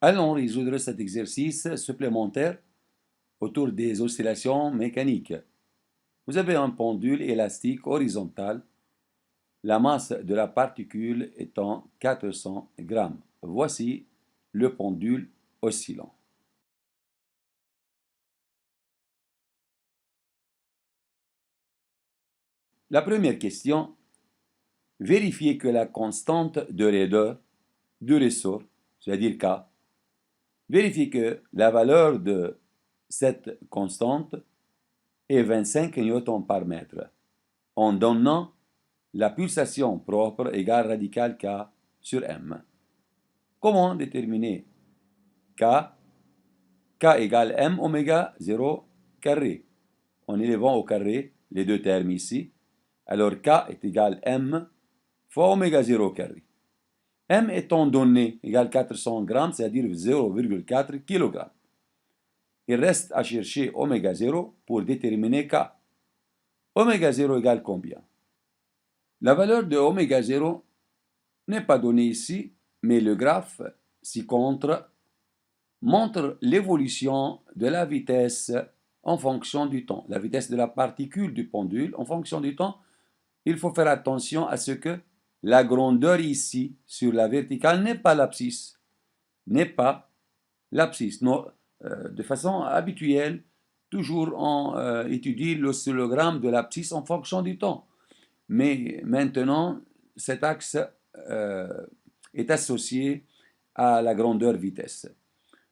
Allons résoudre cet exercice supplémentaire autour des oscillations mécaniques. Vous avez un pendule élastique horizontal, la masse de la particule étant 400 grammes. Voici le pendule oscillant. La première question, vérifiez que la constante de raideur du ressort, c'est-à-dire K, vérifiez que la valeur de cette constante est 25 newtons par mètre, en donnant la pulsation propre égale radicale K sur M. Comment déterminer K? K égale M oméga 0 carré. En élevant au carré les deux termes ici, alors K est égal M fois oméga 0 carré. M étant donné égale 400 grammes, c'est-à-dire 0,4 kg. Il reste à chercher oméga 0 pour déterminer K. Oméga 0 égale combien? La valeur de oméga 0 n'est pas donnée ici, mais le graphe ci-contre montre l'évolution de la vitesse en fonction du temps, la vitesse de la particule du pendule en fonction du temps. Il faut faire attention à ce que la grandeur ici sur la verticale n'est pas l'abscisse, de façon habituelle, toujours on étudie l'oscillogramme de l'abscisse en fonction du temps. Mais maintenant, cet axe est associé à la grandeur vitesse.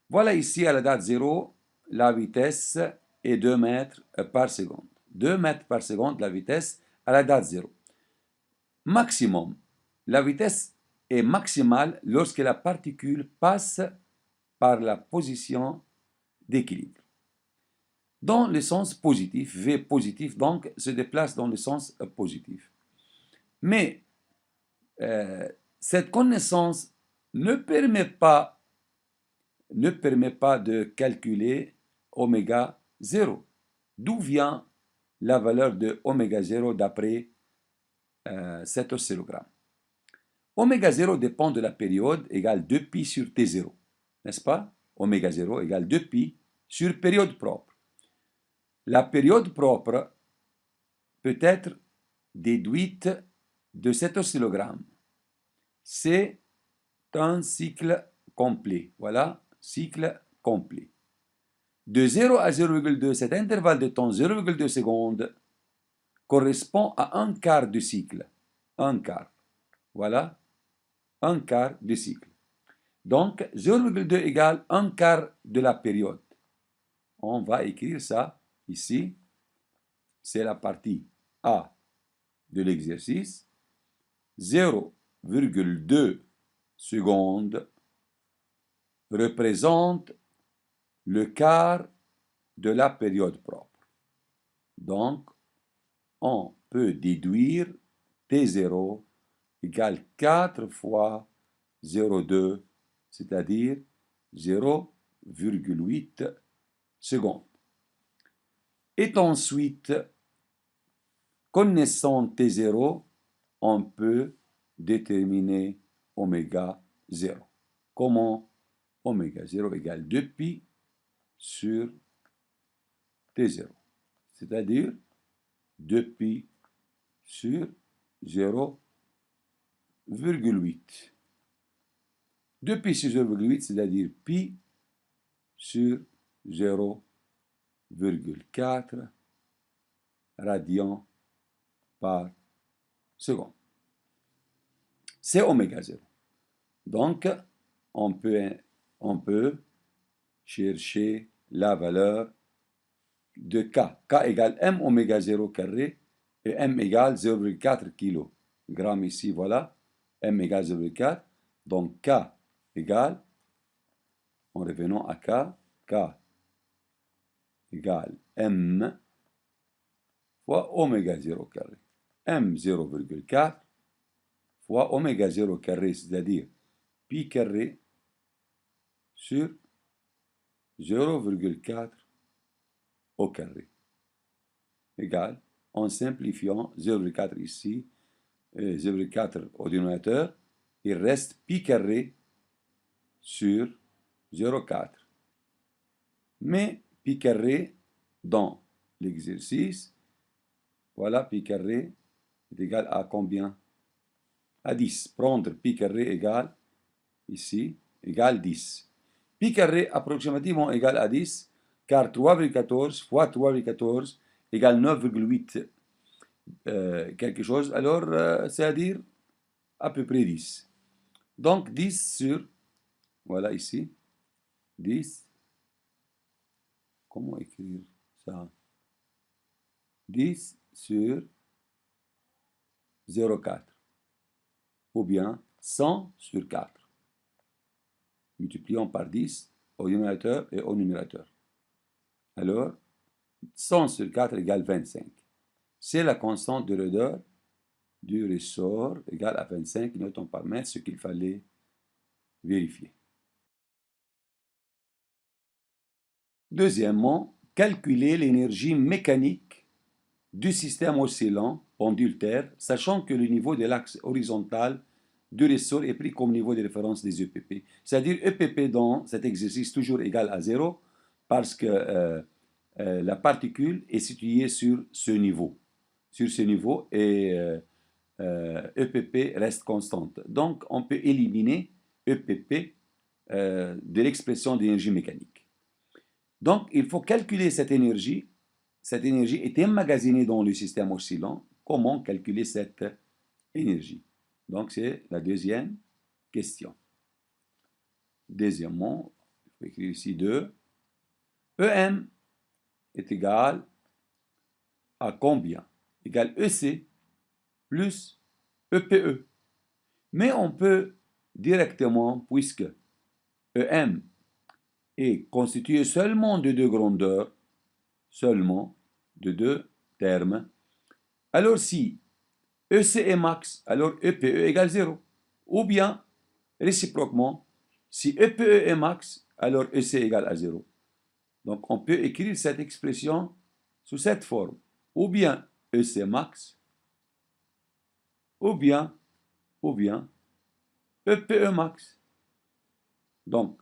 Voilà ici à la date 0, la vitesse est 2 mètres par seconde. 2 mètres par seconde la vitesse à la date 0. Maximum. La vitesse est maximale lorsque la particule passe par la position d'équilibre. Dans le sens positif, V positif donc se déplace dans le sens positif. Mais cette connaissance ne permet pas de calculer oméga 0. D'où vient la valeur de oméga 0 d'après cet oscillogramme? Oméga 0 dépend de la période égale 2pi sur T0, n'est-ce pas? Oméga 0 égale 2pi sur période propre. La période propre peut être déduite de cet oscillogramme. C'est un cycle complet. Voilà, cycle complet. De 0 à 0,2, cet intervalle de temps 0,2 secondes correspond à un quart du cycle. Un quart. Voilà, un quart du cycle. Donc, 0,2 égale un quart de la période. On va écrire ça ici. C'est la partie A de l'exercice. 0,2 secondes représente le quart de la période propre. Donc, on peut déduire T0 égale 4 fois 0,2, c'est-à-dire 0,8 secondes. Et ensuite, connaissant T0, on peut déterminer oméga 0. Comment? Oméga 0 égale 2pi sur T0, c'est-à-dire 2pi sur 0,8. 2pi sur 0,8, c'est-à-dire pi sur 0,4 radians par seconde. C'est oméga 0. Donc, on peut chercher la valeur de K. K égale M oméga 0 carré et M égale 0,4 kg. Ici, voilà. M égale 0,4. Donc, K égale, en revenant à K égale M fois oméga 0 carré. M 0,4 fois oméga 0 carré, c'est-à-dire pi carré sur 0,4 au carré, égale, en simplifiant 0,4 ici, 0,4 au dénominateur, il reste pi carré sur 0,4. Mais pi carré dans l'exercice, voilà, pi carré est égal à combien? À 10. Prendre pi carré égale, ici, égale 10. Pi carré approximativement égal à 10, car 3,14 fois 3,14 égale 9,8 quelque chose, alors c'est-à-dire à peu près 10. Donc 10 sur, voilà ici, 10, comment écrire ça? 10 sur 0,4, ou bien 100 sur 4. Multiplions par 10 au numérateur et au numérateur. Alors, 100 sur 4 égale 25. C'est la constante de raideur du ressort égale à 25 newtons par mètre, ce qu'il fallait vérifier. Deuxièmement, calculer l'énergie mécanique du système oscillant pendule-terre, sachant que le niveau de l'axe horizontal de ressort est pris comme niveau de référence des EPP. C'est-à-dire EPP dans cet exercice toujours égal à 0 parce que la particule est située sur ce niveau. Et EPP reste constante. Donc on peut éliminer EPP de l'expression d'énergie mécanique. Donc il faut calculer cette énergie. Cette énergie est emmagasinée dans le système oscillant. Comment calculer cette énergie? Donc c'est la deuxième question. Deuxièmement, il faut écrire ici 2. EM est égal à combien? Égal EC plus EPE. Mais on peut directement, puisque EM est constitué seulement de deux grandeurs, seulement de deux termes, alors si EC est max, alors EPE égale 0. Ou bien, réciproquement, si EPE est max, alors EC égale à 0. Donc on peut écrire cette expression sous cette forme. Ou bien EC max, ou bien EPE max. Donc,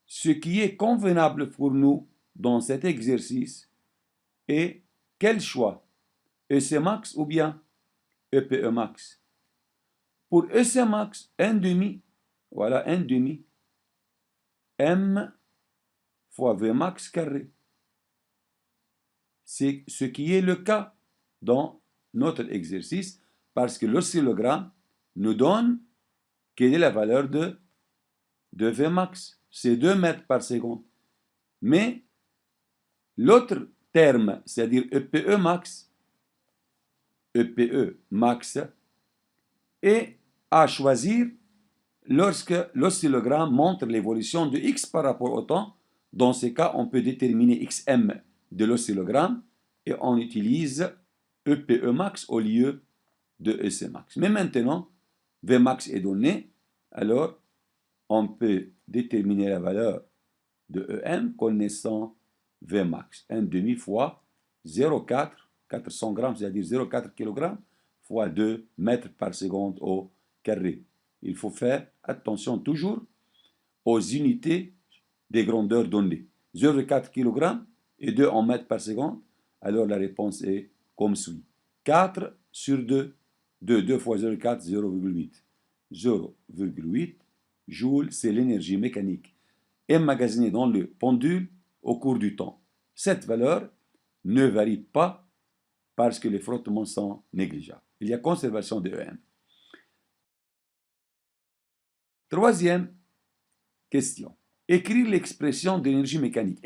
ce qui est convenable pour nous dans cet exercice est quel choix? EC max ou bien EPE max? Pour EC max, 1 demi, voilà 1 demi, M fois V max carré. C'est ce qui est le cas dans notre exercice parce que l'oscillogramme nous donne quelle est la valeur de V max. C'est 2 mètres par seconde. Mais l'autre terme, c'est-à-dire EPE max, est à choisir lorsque l'oscillogramme montre l'évolution de x par rapport au temps. Dans ce cas, on peut déterminer xm de l'oscillogramme et on utilise EPE max au lieu de EC max. Mais maintenant, V max est donné, alors on peut déterminer la valeur de EM connaissant V max. 1 demi fois 0,4, 400 grammes, c'est-à-dire 0,4 kg, fois 2 mètres par seconde au carré. Il faut faire attention toujours aux unités des grandeurs données. 0,4 kg et 2 en mètres par seconde. Alors la réponse est comme suit. 4 sur 2. 2 fois 0,4, 0,8. 0,8 joules, c'est l'énergie mécanique emmagasinée dans le pendule au cours du temps. Cette valeur ne varie pas parce que les frottements sont négligeables. Il y a conservation de EM. Troisième question. Écrire l'expression d'énergie mécanique,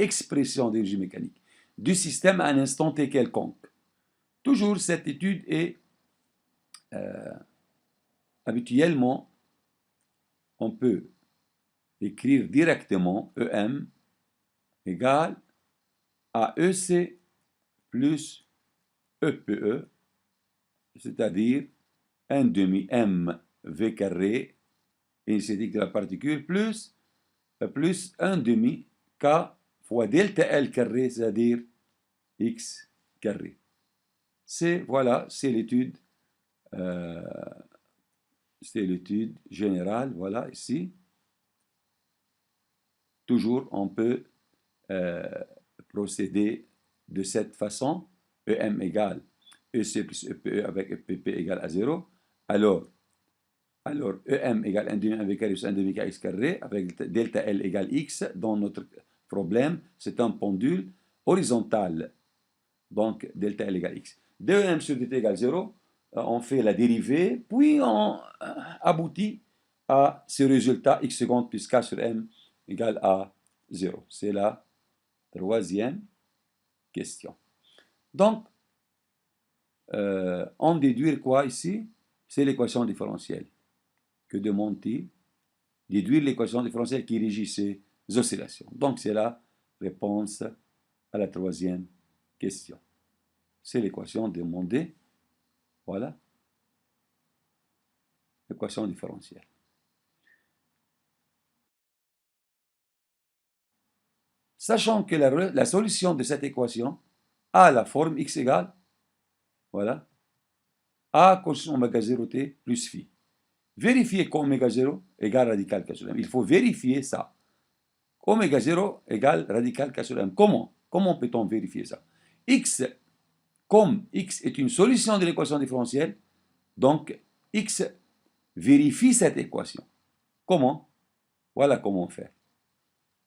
du système à un instant t quelconque. Toujours, cette étude est habituellement, on peut écrire directement EM égale à EC plus EPE, c'est-à-dire 1 demi M V carré, initiative de la particule, plus 1 demi K fois delta L carré, c'est-à-dire X carré. Voilà, c'est l'étude générale, voilà, ici. toujours, on peut procéder de cette façon. EM égale EC plus EPE avec EPP égale à 0. Alors EM égale 1 demi 1 v carré plus 1 demi kx carré, avec delta L égale x. Dans notre problème, c'est un pendule horizontal. Donc, delta L égale x. dEm sur dt égale 0. On fait la dérivée, puis on aboutit à ce résultat x seconde plus k sur m égale à 0. C'est la troisième question. Donc, en déduire quoi ici? C'est l'équation différentielle. Que demande-t-il? Déduire l'équation différentielle qui régit ces oscillations. Donc, c'est la réponse à la troisième question. C'est l'équation demandée. Voilà. L'équation différentielle. Sachant que la solution de cette équation a la forme x égale, voilà, a cos oméga 0t plus phi. Vérifiez qu'oméga 0 égale radical k sur m. Il faut vérifier ça. Oméga 0 égale radical k sur m. Comment? Comment peut-on vérifier ça? X, comme x est une solution de l'équation différentielle, donc x vérifie cette équation. Comment? Voilà comment faire.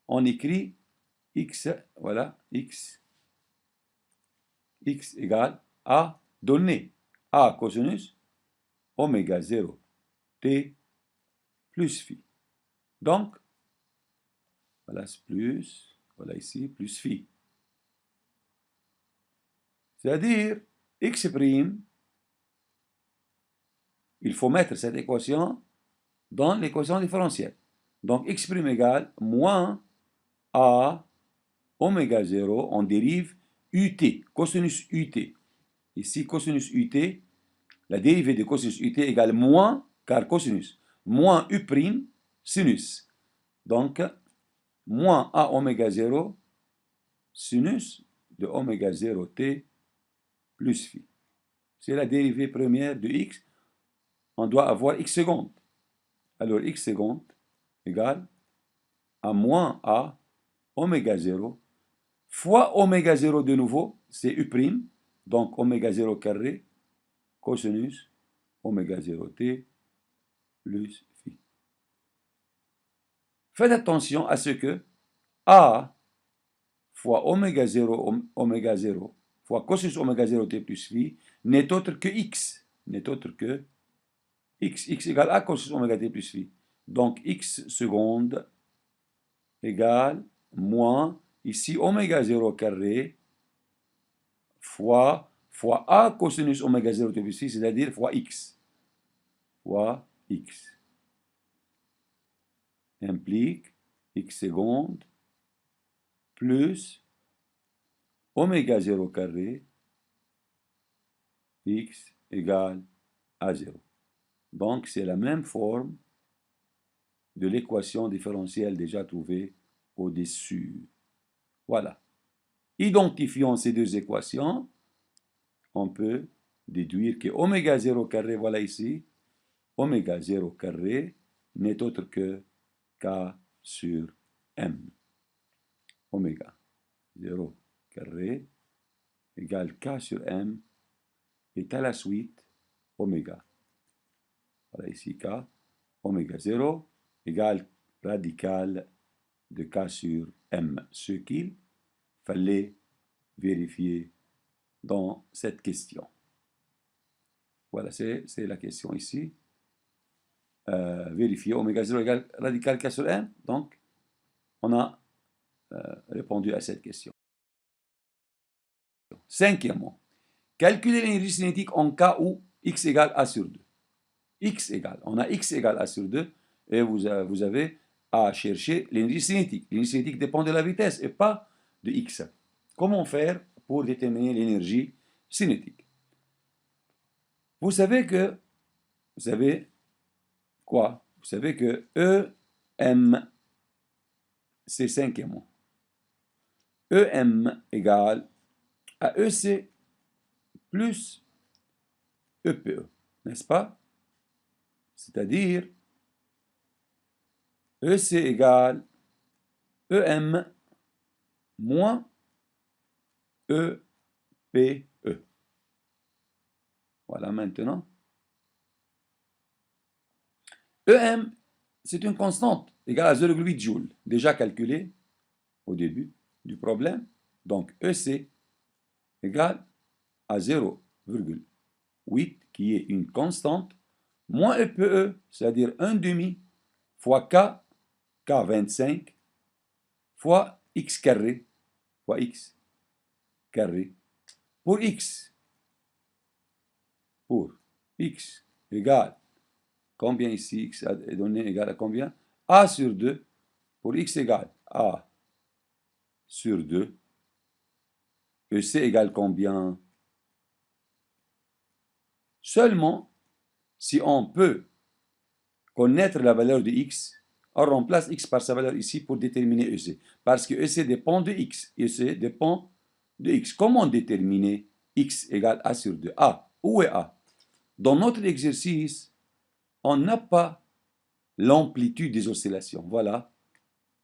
On écrit x, voilà, x égale à donner a cosinus oméga 0 t plus phi. Donc, voilà plus, voilà ici, plus phi. C'est-à-dire, x', il faut mettre cette équation dans l'équation différentielle. Donc, x' égale moins a oméga 0, on dérive ut, cosinus ut. Ici, cosinus ut, la dérivée de cosinus ut égale moins, car cosinus, moins u', sinus. Donc, moins a oméga 0, sinus de oméga 0t plus phi. C'est la dérivée première de x. On doit avoir x seconde. Alors, x seconde égale à moins a oméga 0 fois oméga 0 de nouveau, c'est u', donc oméga 0 carré cosinus oméga 0t plus phi. Faites attention à ce que a fois oméga 0 fois cosinus oméga 0t plus phi n'est autre que x. N'est autre que x. X égale a cosinus oméga t plus phi. Donc x seconde égale moins, ici, oméga 0 carré fois a cosinus oméga 0 t plus phi, c'est-à-dire fois x. Fois x. Implique x seconde plus oméga 0 carré x égale à 0. Donc, c'est la même forme de l'équation différentielle déjà trouvée au-dessus. Voilà. Identifiant ces deux équations, on peut déduire que oméga 0 carré, voilà ici, oméga 0 carré n'est autre que k sur m. Oméga 0 carré égale k sur m est à la suite oméga. Voilà ici k, oméga 0 égale radical de k sur m, ce qu'il fallait vérifier dans cette question. Voilà, c'est la question ici. Vérifier oméga 0 égale radical k sur m. Donc, on a répondu à cette question. Cinquièmement, calculer l'énergie cinétique en cas où x égale a sur 2. X égale, on a x égale a sur 2 et vous avez à chercher l'énergie cinétique. L'énergie cinétique dépend de la vitesse et pas de x. Comment faire pour déterminer l'énergie cinétique? Vous savez quoi? Vous savez que EM, c'est cinquièmement. EM égale à EC plus EPE, n'est-ce pas? C'est-à-dire EC égale EM moins EPE. Voilà maintenant. EM, c'est une constante égale à 0,8 joules, déjà calculée au début du problème. Donc EC égale à 0,8, qui est une constante, moins EPE, c'est-à-dire 1 demi, fois K, K25, fois X carré, fois X carré, pour X égale, combien ici, X est donné égal à combien? A sur 2, pour X égale A sur 2, EC égale combien? Seulement, si on peut connaître la valeur de X, on remplace X par sa valeur ici pour déterminer EC. Parce que EC dépend de X, EC dépend de X. Comment déterminer X égale A sur 2? A, où est A? Dans notre exercice, on n'a pas l'amplitude des oscillations. Voilà,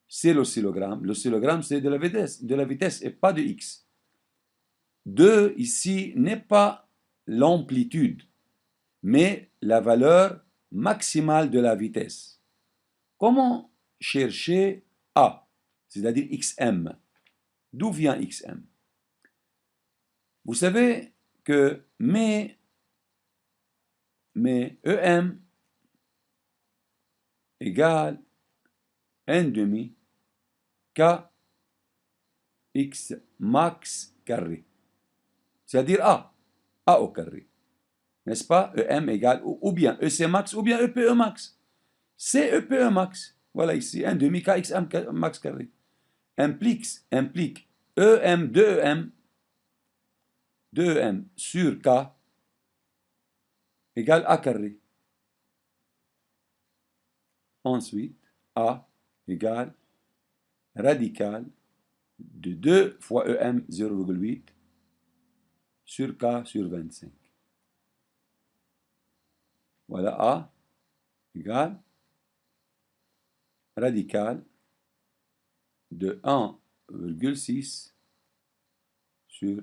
c'est l'oscillogramme. L'oscillogramme, c'est de la vitesse et pas de X. 2, ici, n'est pas l'amplitude, mais la valeur maximale de la vitesse. Comment chercher A, c'est-à-dire XM? D'où vient XM? Vous savez que mais EM égale n demi K X max carré, c'est-à-dire A au carré, n'est-ce pas? EM égale ou bien EC max ou bien EPE max. C'est EPE max, voilà ici, 1 demi K X max carré, implique EM 2EM sur K égale A carré. Ensuite, A égale radical de 2 fois EM 0,8 sur K sur 25. Voilà, A égale radical de 1,6 sur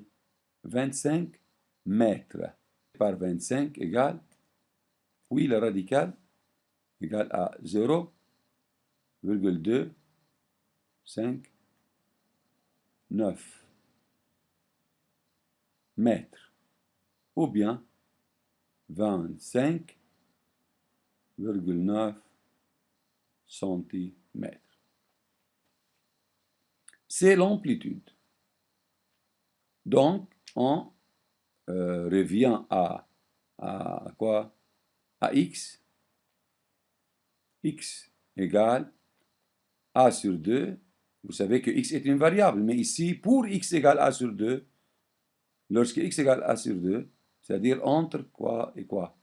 25 mètres par 25 égale, oui, le radical égale à 0,259 mètres, ou bien 25,9 centimètres. C'est l'amplitude. Donc, on revient à quoi? À X. X égale A sur 2. Vous savez que X est une variable, mais ici, pour X égale A sur 2, lorsque X égale A sur 2, c'est-à-dire entre quoi et quoi?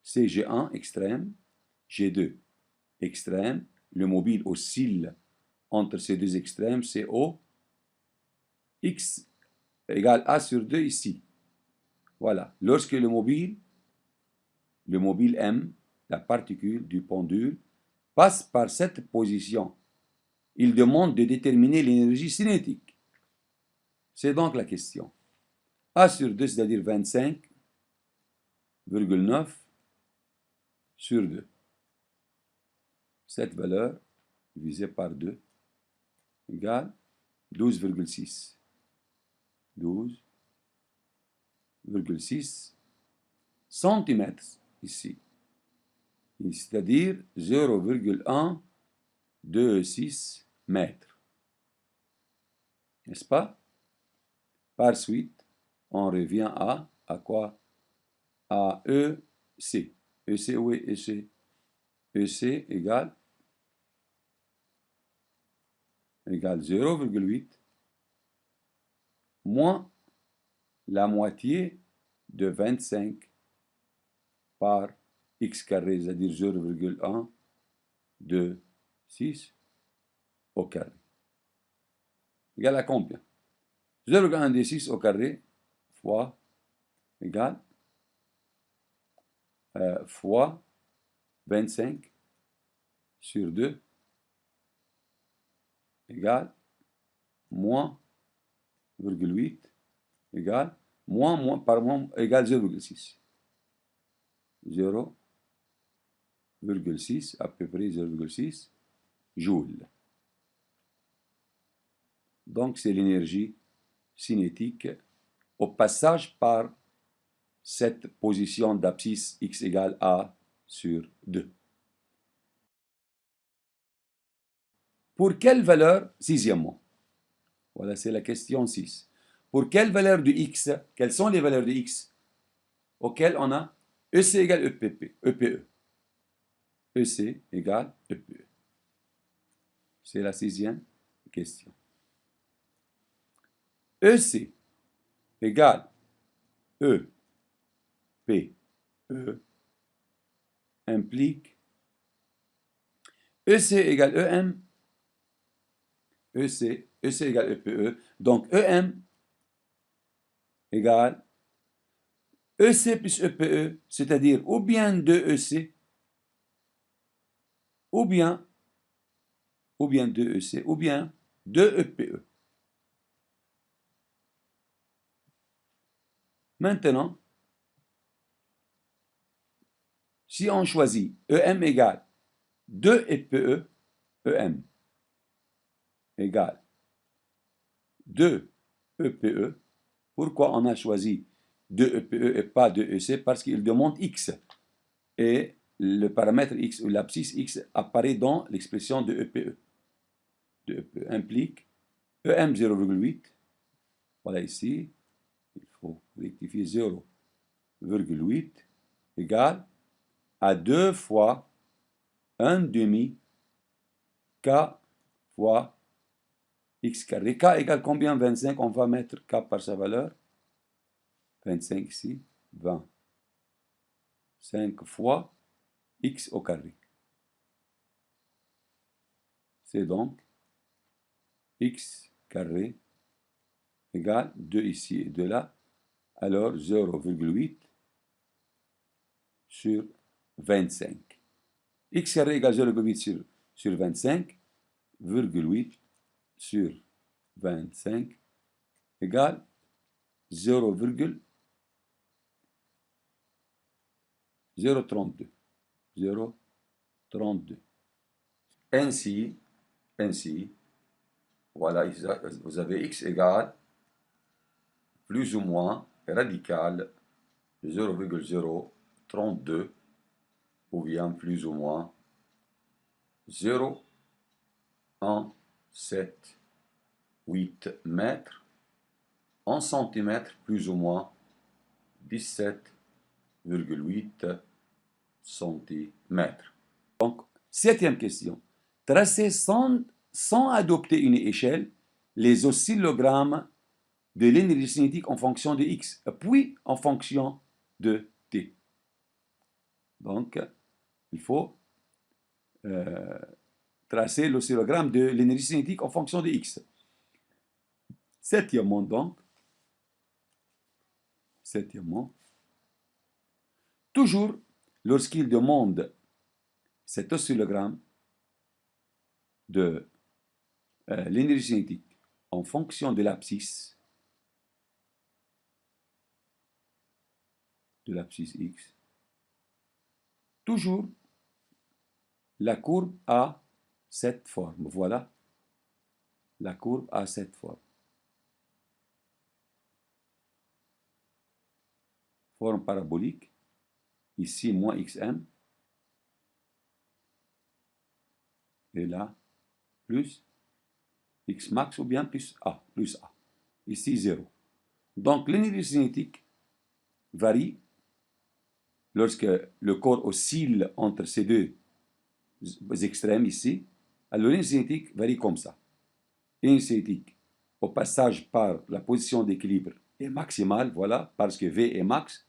C'est G1 extrême, G2 extrême, le mobile oscille entre ces deux extrêmes, c'est O, X égale A sur 2 ici. Voilà, lorsque le mobile M, la particule du pendule, passe par cette position, il demande de déterminer l'énergie cinétique. C'est donc la question. A sur 2, c'est-à-dire 25,9 sur 2. Cette valeur divisée par 2 égale 12,6. 12,6 centimètres ici. C'est-à-dire 0,126 mètres. N'est-ce pas? Par suite, on revient à quoi? À EC. EC, où est EC? EC égale 0,8 moins la moitié de 25 par x carré, c'est-à-dire 0,126 au carré. Égal à combien? 0,126 au carré fois égale fois 25 sur 2 égale moins 0,8 égale moins par moins égale 0,6. 0,6, à peu près 0,6 joules. Donc, c'est l'énergie cinétique au passage par cette position d'abscisse x égale a sur 2. Pour quelle valeur, sixièmement, voilà, c'est la question 6. Pour quelle valeur de x, quelles sont les valeurs de x auxquelles on a EC égale EPE. EC égale EPE. C'est la sixième question. EC égale EPE implique EC égale EM, EC égale EPE, donc EM égale EC plus EPE, c'est-à-dire ou bien 2EC, ou bien 2EC, ou bien 2EPE. Maintenant, si on choisit EM égale 2EPE, EM égale 2EPE, pourquoi on a choisi 2EPE et pas 2EC? Parce qu'il demande X. Et le paramètre X ou l'abscisse X apparaît dans l'expression de EPE. De EPE implique EM 0,8. Voilà ici. Il faut rectifier 0,8 égale à 2 fois 1 demi K fois X carré. K égale combien? 25. On va mettre K par sa valeur. 25 ici. 20. 5 fois X au carré. C'est donc X carré égale 2 ici et 2 là. Alors 0,8 sur 25. X carré égale 0,8 sur 25, 8 sur 25 égale 0,032. 0,32. Ainsi, voilà, vous avez x égale plus ou moins radical de 0,032 ou bien plus ou moins 0,178 mètres en centimètres plus ou moins 17,8 centimètres. Donc, septième question. Tracer sans adopter une échelle les oscillogrammes de l'énergie cinétique en fonction de x, puis en fonction de t. Donc, il faut tracer l'oscillogramme de l'énergie cinétique en fonction de x. Septièmement, toujours lorsqu'il demande cet oscillogramme de l'énergie cinétique en fonction de l'abscisse x, toujours la courbe a cette forme. Voilà, la courbe a cette forme. Forme parabolique, ici moins xm, et là, plus x max ou bien plus a, ici 0. Donc l'énergie cinétique varie lorsque le corps oscille entre ces deux extrêmes ici. Alors l'énergie cinétique varie comme ça. L'énergie cinétique au passage par la position d'équilibre est maximale, voilà, parce que V est max,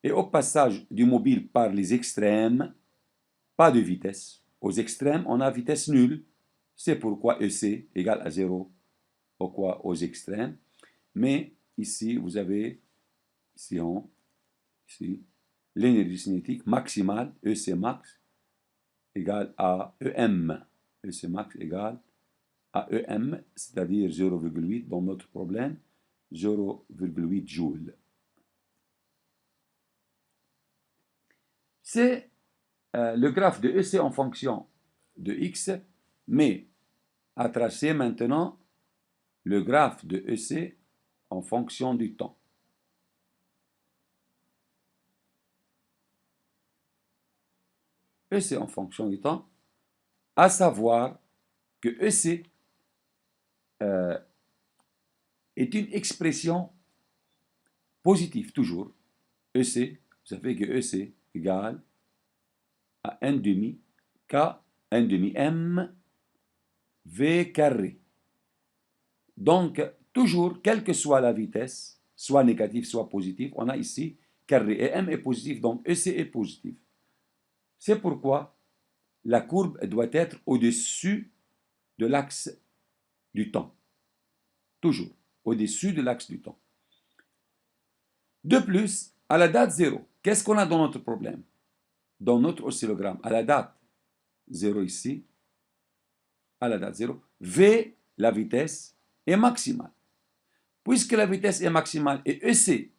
et au passage du mobile par les extrêmes, pas de vitesse. Aux extrêmes, on a vitesse nulle. C'est pourquoi EC égale à 0 aux extrêmes. Mais ici, vous avez, ici, l'énergie cinétique maximale, EC max, égale à EM. EC max égale à EM, c'est-à-dire 0,8 dans notre problème, 0,8 joules. C'est le graphe de EC en fonction de X, mais à tracer maintenant le graphe de EC en fonction du temps. EC en fonction du temps, à savoir que EC est une expression positive toujours. EC, ça fait que EC égale à 1 demi K 1 demi M V carré. Donc, toujours, quelle que soit la vitesse, soit négative, soit positive, on a ici carré. Et M est positif, donc EC est positif. C'est pourquoi la courbe doit être au-dessus de l'axe du temps. Toujours, au-dessus de l'axe du temps. De plus, à la date 0, qu'est-ce qu'on a dans notre problème? Dans notre oscillogramme, à la date 0 ici, à la date 0, V, la vitesse, est maximale. Puisque la vitesse est maximale et EC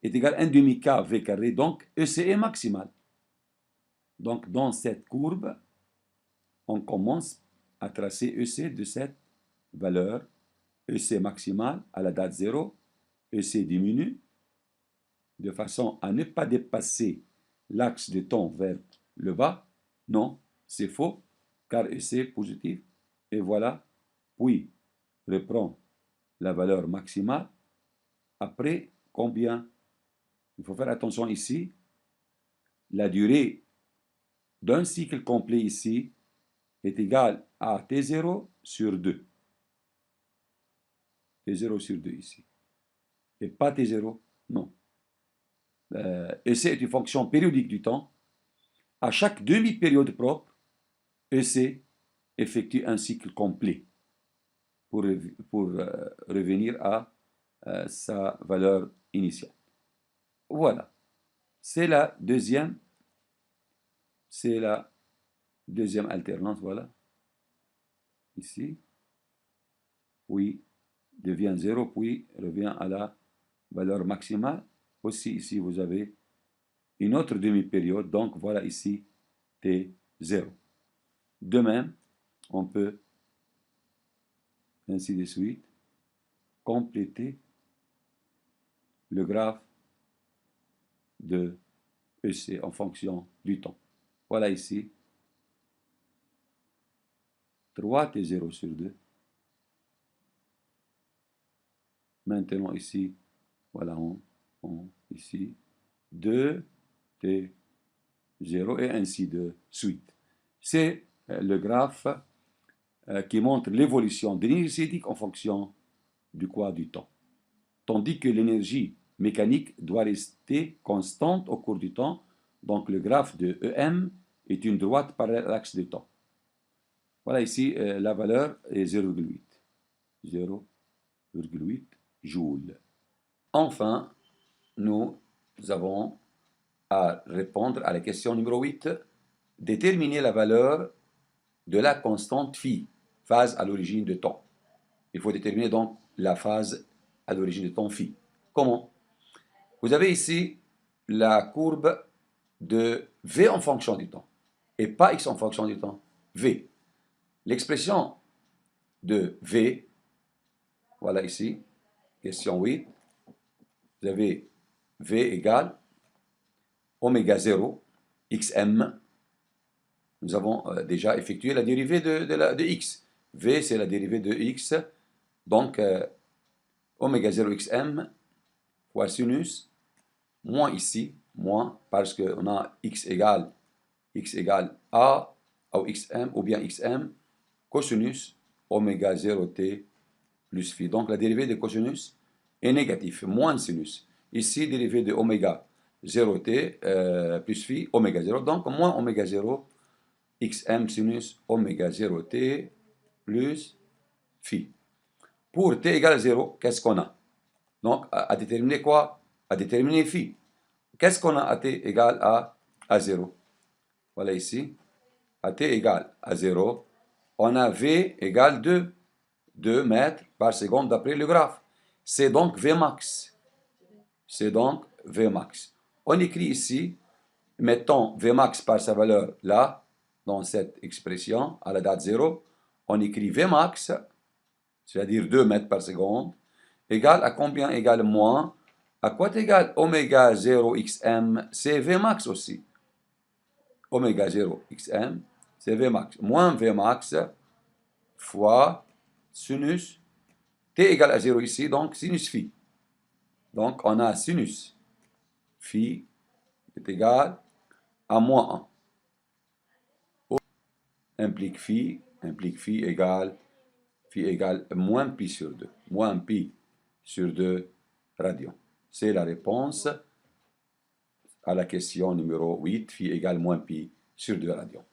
est égal à 1 demi K V carré, donc EC est maximal. Donc dans cette courbe, on commence à tracer EC de cette valeur. EC maximal à la date 0, EC diminue de façon à ne pas dépasser l'axe de temps vers le bas. Non, c'est faux, car EC est positif. Et voilà, puis reprend la valeur maximale. Après, combien? Il faut faire attention ici. La durée d'un cycle complet ici est égale à T0 sur 2. T0 sur 2 ici. Et pas T0, non. EC est une fonction périodique du temps. À chaque demi-période propre, EC effectue un cycle complet pour revenir à sa valeur initiale. Voilà. C'est la deuxième alternance, voilà. Ici. Puis devient 0, puis revient à la valeur maximale. Aussi, ici, vous avez une autre demi-période. Donc, voilà ici T0. De même, on peut, ainsi de suite, compléter le graphe de EC en fonction du temps. Voilà ici 3T0 sur 2. Maintenant ici, voilà, ici 2T0 et ainsi de suite. C'est le graphe qui montre l'évolution de l'énergie cinétique en fonction du quoi du temps. Tandis que l'énergie mécanique doit rester constante au cours du temps. Donc le graphe de EM est une droite parallèle à l'axe du temps. Voilà ici, la valeur est 0,8. 0,8 joules. Enfin, nous avons à répondre à la question numéro 8. Déterminer la valeur de la constante phi, phase à l'origine de temps. Il faut déterminer donc la phase à l'origine de temps phi. Comment? Vous avez ici la courbe de V en fonction du temps, et pas X en fonction du temps, V. L'expression de V, voilà ici, question 8, vous avez V égale oméga 0, xm. Nous avons déjà effectué la dérivée de x. V, c'est la dérivée de x, donc oméga 0 xm fois sinus, moins ici, moins, parce qu'on a x égale a, ou xm, ou bien xm, cosinus oméga 0t plus phi. Donc la dérivée de cosinus est négative, moins sinus. Ici, dérivée de oméga 0t plus phi, oméga 0, donc moins oméga 0, xm sinus oméga 0t plus phi. Pour t égale à 0, qu'est-ce qu'on a? Donc, à déterminer quoi? À déterminer phi. Qu'est-ce qu'on a à t égale à 0? Voilà ici. À t égale à 0, on a v égale 2. 2 mètres par seconde d'après le graphe. C'est donc Vmax. C'est donc Vmax. On écrit ici, mettons Vmax par sa valeur là, dans cette expression, à la date 0, on écrit Vmax, c'est-à-dire 2 mètres par seconde, égale à combien égale moins? À quoi égale oméga 0 xm? C'est Vmax aussi. Oméga 0 xm, c'est Vmax. Moins Vmax fois sinus, t égale à 0 ici, donc sinus phi. Donc on a sinus phi est égal à moins 1. Implique phi égale moins pi sur 2. Moins pi sur 2 radians. C'est la réponse à la question numéro 8, phi égale moins pi sur 2 radians.